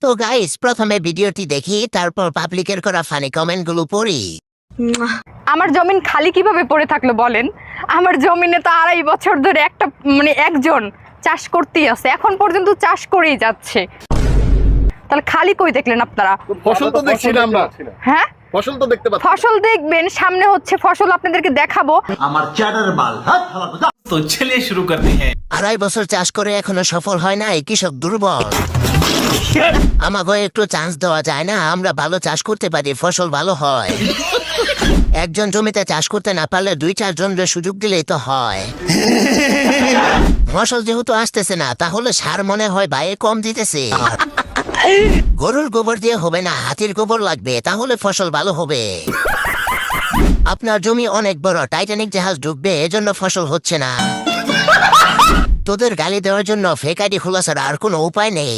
তো গাইস, প্রথমে ভিডিওটি দেখি, তারপর পাবলিকের করা ফানি কমেন্টগুলো পড়ি। আমার জমিন খালি কিভাবে পড়ে থাকলো বলেন? আমার জমিনে তো 2.5 বছর ধরে একজন চাষ করতেই আছে, এখন পর্যন্ত চাষ করেই যাচ্ছে। তাহলে খালি কই দেখলেন আপনারা? ফসল তো দেখছি না আমরা। হ্যাঁ, ফসল তো দেখতে পাচ্ছি। ফসল দেখবেন, সামনে হচ্ছে ফসল, আপনাদেরকে দেখাবো। আমার চ্যাটার মাল। তো চলিए शुरू करते हैं। 2.5 বছর চাষ করে এখনো সফল হয় নাই, কৃষক দুর্বল। আমাকে একটু চান্স দেওয়া যায় না? আমরা ভালো চাষ করতে পারি, ফসল ভালো হয়। একজন জমিতে চাষ করতে না পারলে 2-4 জনের সুযোগ দিলেই তো হয়। ফসল যেহেতু আসতেছে না, তাহলে সার মনে হয় বাইরে কম দিতেছে। গরুর গোবর দিয়ে হবে না, হাতির গোবর লাগবে, তাহলে ফসল ভালো হবে। আপনার জমি অনেক বড়, টাইটানিক জাহাজ ডুববে, এজন্য ফসল হচ্ছে না। তোদের গালি দেওয়ার জন্য ফেক আইডি খোলা ছাড়া আর কোনো উপায় নেই।